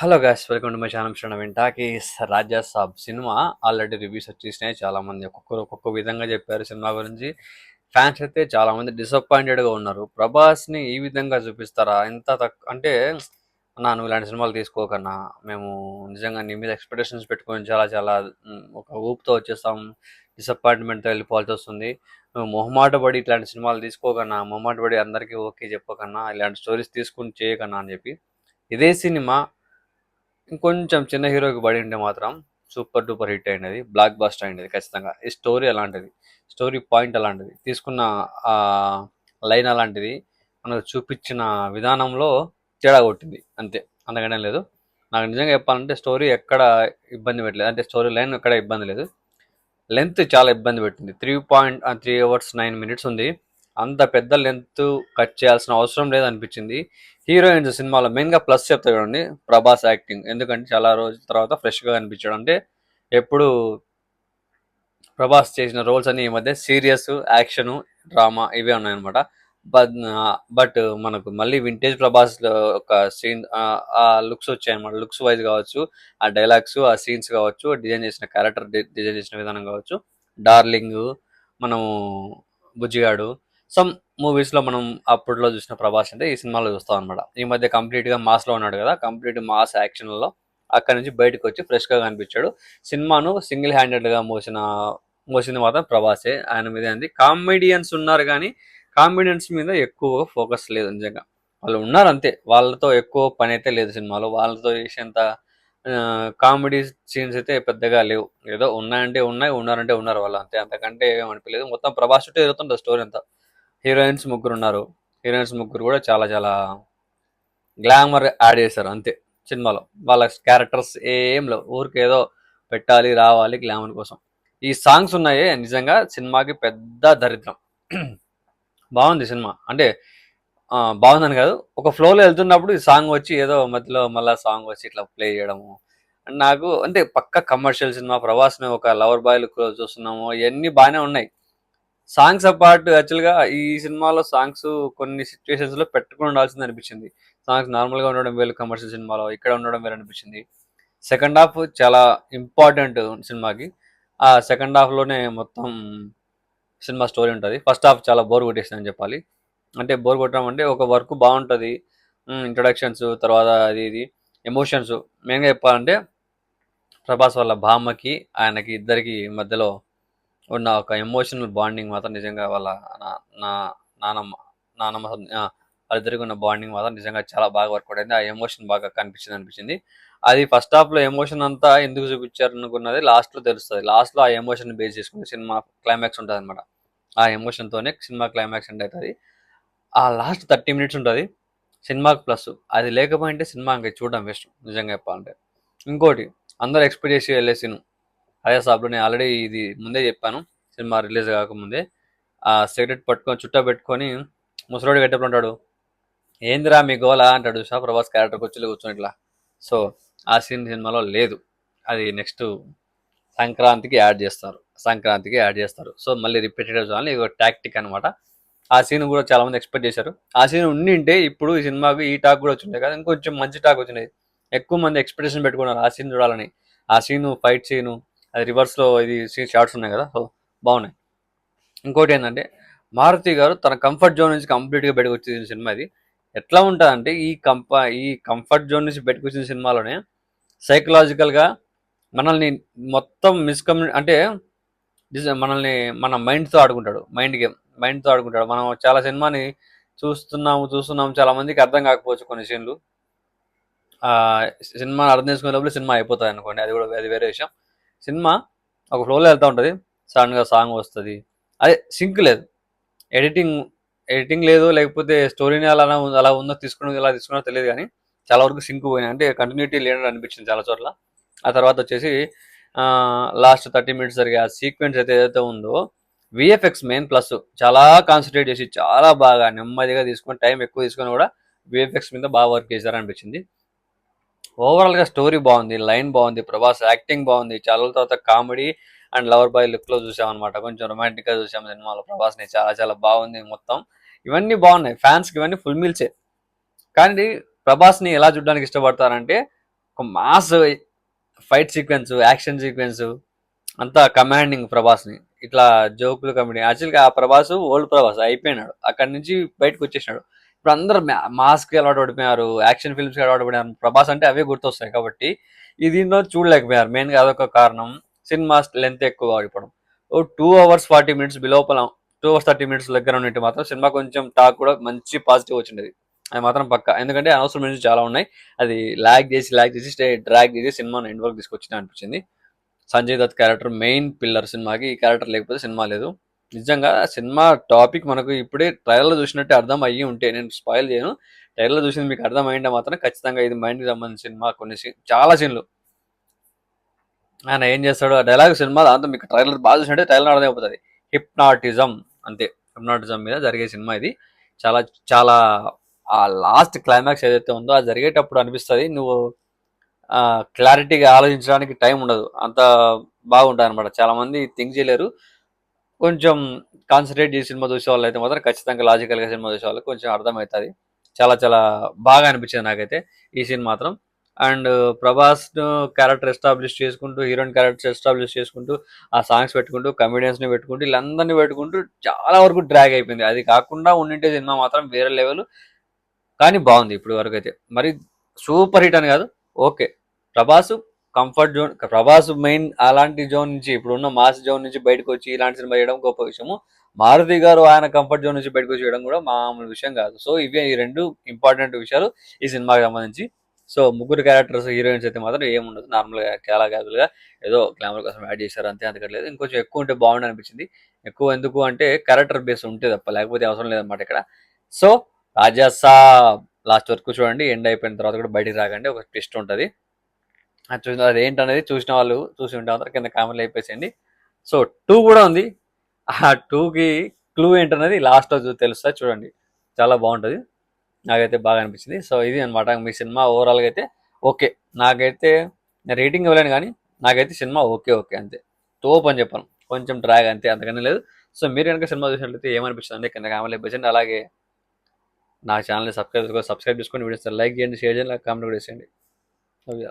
Hello guys, welcome to my channel mister Naveen talkies. Raja Saab cinema already reviews వచ్చేసినాయి. చాలా మంది ఒక్కొక్కరు ఒక్కొక్క విధంగా చెప్పారు సినిమా గురించి. ఫ్యాన్స్ అయితే చాలా మంది డిసప్పాయింటెడ్గా ఉన్నారు. ప్రభాస్ని ఈ విధంగా చూపిస్తారా, ఇంత తక్కువ అంటే అన్నా నువ్వు ఇలాంటి సినిమాలు తీసుకోకన్నా, మేము నిజంగా నీ మీద ఎక్స్పెక్టేషన్స్ పెట్టుకొని చాలా చాలా ఒక ఊపుతో వచ్చేస్తాం, డిసప్పాయింట్మెంట్తో వెళ్ళిపోవాల్సి వస్తుంది. నువ్వు మొహమాట పడి ఇట్లాంటి సినిమాలు తీసుకోకన్నా, మొహమాట పడి అందరికీ ఓకే చెప్పకన్నా, ఇలాంటి స్టోరీస్ తీసుకుని చేయకన్నా అని చెప్పి ఇదే సినిమా ఇంకొంచెం చిన్న హీరోకి పడి ఉంటే మాత్రం సూపర్ డూపర్ హిట్ అయినది, బ్లాక్ బస్టర్ అయినది ఖచ్చితంగా. ఈ స్టోరీ అలాంటిది, స్టోరీ పాయింట్ అలాంటిది, తీసుకున్న ఆ లైన్ అలాంటిది, మనకు చూపించిన విధానంలో తేడా కొట్టింది అంతే, అంతకంటే లేదు. నాకు నిజంగా చెప్పాలంటే స్టోరీ ఎక్కడ ఇబ్బంది పెట్టలేదు, అంటే స్టోరీ లైన్ ఎక్కడ ఇబ్బంది లేదు. లెంత్ చాలా ఇబ్బంది పెట్టింది. 3.3 hours 9 minutes ఉంది. అంత పెద్ద లెంత్ కట్ చేయాల్సిన అవసరం లేదనిపించింది. హీరోయిన్స్ సినిమాలో మెయిన్గా ప్లస్ చెప్తా చూడండి, ప్రభాస్ యాక్టింగ్. ఎందుకంటే చాలా రోజుల తర్వాత ఫ్రెష్గా అనిపించాడు. అంటే ఎప్పుడు ప్రభాస్ చేసిన రోల్స్ అన్ని ఈ మధ్య సీరియస్, యాక్షన్, డ్రామా ఇవే ఉన్నాయన్నమాట. బట్ బట్ మనకు మళ్ళీ వింటేజ్ ప్రభాస్ ఒక సీన్, ఆ లుక్స్ వచ్చాయన్నమాట. లుక్స్ వైజ్ కావచ్చు, ఆ డైలాగ్స్, ఆ సీన్స్ కావచ్చు, డిజైన్ చేసిన క్యారెక్టర్ డిజైన్ చేసిన విధానం కావచ్చు, డార్లింగ్, మనము బుజ్జిగాడు, సమ్ మూవీస్లో మనం అప్పట్లో చూసిన ప్రభాస్ అంటే ఈ సినిమాలో చూస్తాం అనమాట. ఈ మధ్య కంప్లీట్గా మాస్లో ఉన్నాడు కదా, కంప్లీట్ మాస్ యాక్షన్లో అక్కడి నుంచి బయటకు వచ్చి ఫ్రెష్గా కనిపించాడు. సినిమాను సింగిల్ హ్యాండెడ్గా మోసింది మాత్రం ప్రభాసే. ఆయన మీద అంది. కామెడియన్స్ ఉన్నారు కానీ కామెడియన్స్ మీద ఎక్కువ ఫోకస్ లేదు నిజంగా. వాళ్ళు ఉన్నారు అంతే, వాళ్ళతో ఎక్కువ పని అయితే లేదు సినిమాలో. వాళ్ళతో చేసేంత కామెడీ సీన్స్ అయితే పెద్దగా లేవు. ఏదో ఉన్నాయంటే ఉన్నాయి, ఉన్నారంటే ఉన్నారు వాళ్ళు అంతే, అంతకంటే ఏమనిపించలేదు. మొత్తం ప్రభాస్ చుట్టూ ఎదుగుతుంటుంది స్టోరీ అంతా. హీరోయిన్స్ ముగ్గురు ఉన్నారు. హీరోయిన్స్ ముగ్గురు కూడా చాలా చాలా గ్లామర్ యాడ్ చేశారు అంతే సినిమాలో. వాళ్ళ క్యారెక్టర్స్ ఏం లేవు, ఊరికి ఏదో పెట్టాలి రావాలి గ్లామర్ కోసం. ఈ సాంగ్స్ ఉన్నాయే నిజంగా సినిమాకి పెద్ద దరిద్రం. బాగుంది సినిమా అంటే బాగుందని కాదు, ఒక ఫ్లోలో వెళ్తున్నప్పుడు ఈ సాంగ్ వచ్చి ఏదో మధ్యలో మళ్ళీ సాంగ్ వచ్చి ఇట్లా ప్లే చేయడము. నాకు అంటే పక్క కమర్షియల్ సినిమా, ప్రభాస్ని ఒక లవర్ బాయ్ లుక్ చూస్తున్నాము, ఇవన్నీ బాగానే ఉన్నాయి. సాంగ్స్ అపార్ట్ యాక్చువల్గా ఈ సినిమాలో సాంగ్స్ కొన్ని సిచ్యువేషన్స్లో పెట్టుకుని ఉండాల్సింది అనిపించింది. సాంగ్స్ నార్మల్గా ఉండడం వేలు కమర్షియల్ సినిమాలో, ఇక్కడ ఉండడం వేరు అనిపించింది. సెకండ్ హాఫ్ చాలా ఇంపార్టెంట్ సినిమాకి. ఆ సెకండ్ హాఫ్లోనే మొత్తం సినిమా స్టోరీ ఉంటుంది. ఫస్ట్ హాఫ్ చాలా బోర్ కొట్టేసింది అని చెప్పాలి. అంటే బోర్ కొట్టడం అంటే ఒక వర్క్ బాగుంటుంది, ఇంట్రడక్షన్స్, తర్వాత అది ఇది ఎమోషన్స్. మెయిన్గా చెప్పాలంటే ప్రభాస్ వాళ్ళ బామ్మకి ఆయనకి ఇద్దరికి మధ్యలో ఉన్న ఒక ఎమోషనల్ బాండింగ్ మాత్రం నిజంగా వాళ్ళ నా నానమ్మ నానమ్మ వాళ్ళిద్దరికి ఉన్న బాండింగ్ మాత్రం నిజంగా చాలా బాగా వర్కౌట్ అయింది. ఆ ఎమోషన్ బాగా అనిపించింది. అది ఫస్ట్ హాఫ్లో ఎమోషన్ అంతా ఎందుకు చూపించారు అనుకున్నది లాస్ట్లో తెలుస్తుంది. లాస్ట్లో ఆ ఎమోషన్ బేస్ చేసుకుని సినిమా క్లైమాక్స్ ఉంటుంది అనమాట. ఆ ఎమోషన్తోనే సినిమా క్లైమాక్స్ ఎండ్ అవుతుంది. ఆ లాస్ట్ 30 minutes ఉంటుంది సినిమాకి ప్లస్. అది లేకపోయింటే సినిమా ఇంకా చూడడం వేస్ట్ నిజంగా చెప్పాలంటే. ఇంకోటి, అందరూ ఎక్స్పెక్ట్ చేసి వెళ్ళే సీన్ అదే సాబ్లో, నేను ఆల్రెడీ ఇది ముందే చెప్పాను సినిమా రిలీజ్ కాకముందే. ఆ సిగరెట్ పట్టుకొని చుట్టా పెట్టుకొని ముసలోడు గట్టెప్పుడు ఉంటాడు, ఏందిరా మీ గోలా అంటాడు షా ప్రభాస్ క్యారెక్టర్కి వచ్చి కూర్చొని ఇట్లా. సో ఆ సీన్ సినిమాలో లేదు. అది నెక్స్ట్ సంక్రాంతికి యాడ్ చేస్తారు. సో మళ్ళీ రిపీటెడ్ చూడాలి, ఇది ఒక టాక్టిక్ అనమాట. ఆ సీన్ కూడా చాలా మంది ఎక్స్పెక్ట్ చేశారు. ఆ సీన్ ఉండింటే ఇప్పుడు ఈ సినిమాకి ఈ టాక్ కూడా వచ్చిండే కదా, ఇంకొంచెం మంచి టాక్ వచ్చినాయి. ఎక్కువ మంది ఎక్స్పెక్టేషన్ పెట్టుకున్నారు ఆ సీన్ చూడాలని. ఆ సీను, ఫైట్ సీను, అది రివర్స్లో ఇది సీన్ షార్ట్స్ ఉన్నాయి కదా, సో బాగున్నాయి. ఇంకోటి ఏంటంటే మారుతి గారు తన కంఫర్ట్ జోన్ నుంచి కంప్లీట్గా బయటకు వచ్చిన సినిమా ఇది. ఎట్లా ఉంటుందంటే ఈ కంఫర్ట్ జోన్ నుంచి బయటకు వచ్చిన సినిమాలోనే సైకలాజికల్గా మనల్ని మొత్తం అంటే మనల్ని మన మైండ్తో ఆడుకుంటాడు. మైండ్తో ఆడుకుంటాడు. మనం చాలా సినిమాని చూస్తున్నాము, చాలా మందికి అర్థం కాకపోవచ్చు కొన్ని సీన్లు. సినిమా అర్థం చేసుకునే లోపల సినిమా అయిపోతుంది అనుకోండి, అది వేరే విషయం. సినిమా ఒక ఫ్లోలో వెళ్తూ ఉంటుంది, సడన్గా సాంగ్ వస్తుంది. అదే సింక్ లేదు, ఎడిటింగ్ ఎడిటింగ్ లేదు, లేకపోతే స్టోరీని అలా ఉందో ఎలా తీసుకున్నారో తెలియదు కానీ చాలా వరకు సింక్ పోయినాయి. అంటే కంటిన్యూటీ లేనట్టు అనిపించింది చాలా చోట్ల. ఆ తర్వాత వచ్చేసి లాస్ట్ 30 minutes జరిగే ఆ సీక్వెన్స్ ఏదైతే ఉందో, విఎఫ్ఎక్స్ మెయిన్ ప్లస్. చాలా కాన్సన్ట్రేట్ చేసి చాలా బాగా నెమ్మదిగా తీసుకొని, టైం ఎక్కువ తీసుకొని కూడా విఎఫ్ఎక్స్ మీద బాగా వర్క్ చేశారనిపించింది. ఓవరాల్గా స్టోరీ బాగుంది, లైన్ బాగుంది, ప్రభాస్ యాక్టింగ్ బాగుంది. చాలా రోజుల తర్వాత కామెడీ అండ్ లవర్ బాయ్ లుక్లో చూసామన్నమాట. కొంచెం రొమాంటిక్గా చూసాము సినిమాలో ప్రభాస్ని. చాలా చాలా బాగుంది మొత్తం. ఇవన్నీ బాగున్నాయి, ఫ్యాన్స్కి ఇవన్నీ ఫుల్ మీల్సే. కానీ ప్రభాస్ని ఎలా చూడడానికి ఇష్టపడతారంటే ఒక mass fight sequence, action sequence అంతా కమాండింగ్ ప్రభాస్ని. ఇట్లా జోకులు కమెడీ. యాక్చువల్గా ఆ ప్రభాస్ ఓల్డ్ ప్రభాస్ అయిపోయినాడు, అక్కడి నుంచి బయటకు వచ్చేసినాడు. ఇప్పుడు అందరూ మాస్కి అలవాటు పడిపోయారు, యాక్షన్ ఫిల్మ్స్కి అలవాటు పడినారు. ప్రభాస్ అంటే అవే గుర్తొస్తాయి కాబట్టి దీనిలో చూడలేకపోయారు. మెయిన్గా అదొక కారణం. సినిమా లెంత్ ఎక్కువ అయిపోవడం. 2 hours 40 minutes లోపల 2 hours 30 minutes దగ్గర ఉన్నట్టు మాత్రం సినిమా కొంచెం టాక్ కూడా మంచి పాజిటివ్ వచ్చింది. అది మాత్రం పక్క. ఎందుకంటే అనవసరం నుంచి చాలా ఉన్నాయి. అది ల్యాగ్ చేసి డ్రాగ్ చేసి సినిమాని ఎండ్ వరకు తీసుకొచ్చిన అనిపించింది. Sanjay Dutt character main pillar సినిమాకి. ఈ క్యారెక్టర్ లేకపోతే సినిమా లేదు. నిజంగా సినిమా టాపిక్ మనకు ఇప్పుడే ట్రైలర్ చూసినట్టే అర్థం అయ్యి ఉంటే, నేను స్పాయిల్ చేయను, ట్రైలర్ చూసింది మీకు అర్థం అయింటే మాత్రం ఖచ్చితంగా ఇది మైండ్కి సంబంధించిన సినిమా. కొన్ని చాలా సీన్లు ఆయన ఏం చేస్తాడు, ఆ డైలాగ్ సినిమా దాంతో మీకు ట్రైలర్ బాగా చూసినట్టే ట్రైలర్ అర్థమైపోతుంది. హిప్నాటిజం అంతే. హిప్నాటిజం మీద జరిగే సినిమా ఇది. చాలా చాలా ఆ లాస్ట్ క్లైమాక్స్ ఏదైతే ఉందో అది జరిగేటప్పుడు అనిపిస్తుంది నువ్వు క్లారిటీగా ఆలోచించడానికి టైం ఉండదు, అంత బాగుంటుంది అనమాట. చాలా మంది థింక్ చేయలేరు. కొంచెం కాన్సన్ట్రేట్ చేసి సినిమా చూసే వాళ్ళు అయితే మాత్రం ఖచ్చితంగా లాజికల్గా సినిమా చూసే వాళ్ళకి కొంచెం అర్థమవుతుంది. చాలా చాలా బాగా అనిపించింది నాకైతే ఈ సీన్ మాత్రం. అండ్ ప్రభాస్ క్యారెక్టర్ ఎస్టాబ్లిష్ చేసుకుంటూ, హీరోయిన్ క్యారెక్టర్ ఎస్టాబ్లిష్ చేసుకుంటూ, ఆ సాంగ్స్ పెట్టుకుంటూ, కమెడియన్స్ని పెట్టుకుంటూ, వీళ్ళందరినీ పెట్టుకుంటూ చాలా వరకు డ్రాగ్ అయిపోయింది. అది కాకుండా ఉండింటే సినిమా మాత్రం వేరే లెవెల్. కానీ బాగుంది ఇప్పుడు వరకు అయితే. మరి సూపర్ హిట్ అని కాదు, okay. Prabhas comfort zone, Prabhas main అలాంటి జోన్ నుంచి, ఇప్పుడున్న మాస్ జోన్ నుంచి బయటకు వచ్చి ఇలాంటి సినిమా చేయడం గొప్ప విషయము. మారుతి గారు ఆయన కంఫర్ట్ జోన్ నుంచి బయటకు వచ్చి చేయడం కూడా మామూలు విషయం కాదు. సో ఇవే ఈ రెండు ఇంపార్టెంట్ విషయాలు ఈ సినిమాకి సంబంధించి. సో ముగ్గురు క్యారెక్టర్స్ హీరోయిన్స్ అయితే మాత్రం ఏముండదు, నార్మల్గా చాలా క్యాజువల్గా ఏదో గ్లామర్ కోసం యాడ్ చేశారు అంతే, అంతకట్లేదు. ఇంకొంచెం ఎక్కువ ఉంటే బాగుండి అనిపించింది. ఎక్కువ ఎందుకు అంటే క్యారెక్టర్ బేస్ ఉంటే తప్ప, లేకపోతే అవసరం లేదన్నమాట ఇక్కడ. సో రాజాసా లాస్ట్ వరకు చూడండి, ఎండ్ అయిపోయిన తర్వాత కూడా బయటికి రాకండి, ఒక ట్విస్ట్ ఉంటుంది. అది చూసిన అది ఏంటనేది చూసిన వాళ్ళు చూసి ఉంటే మాత్రం కింద కామెంట్లు అయిపోయింది. సో 2 కూడా ఉంది. ఆ 2కి క్లూ ఏంటనేది లాస్ట్లో తెలుస్తుంది, చూడండి. చాలా బాగుంటుంది, నాకైతే బాగా అనిపించింది. సో ఇది అనమాట మీ సినిమా ఓవరాల్గా అయితే ఓకే. నాకైతే రేటింగ్ ఇవ్వలేను కానీ నాకైతే సినిమా ఓకే ఓకే అంతే. తోపు అని చెప్పాను, కొంచెం డ్రాగ్ అంతే, అంతకన్నా లేదు. సో మీరు కనుక సినిమా చూసినట్లయితే ఏమనిపిస్తుంది అంటే కింద కామెంట్ అయిపోయింది. అలాగే నా ఛానల్ని సబ్స్క్రైబ్ చేసుకొని వీడియోస్ లైక్ చేయండి, షేర్ చేయండి, కామెంట్ కూడా చేయండి. అవి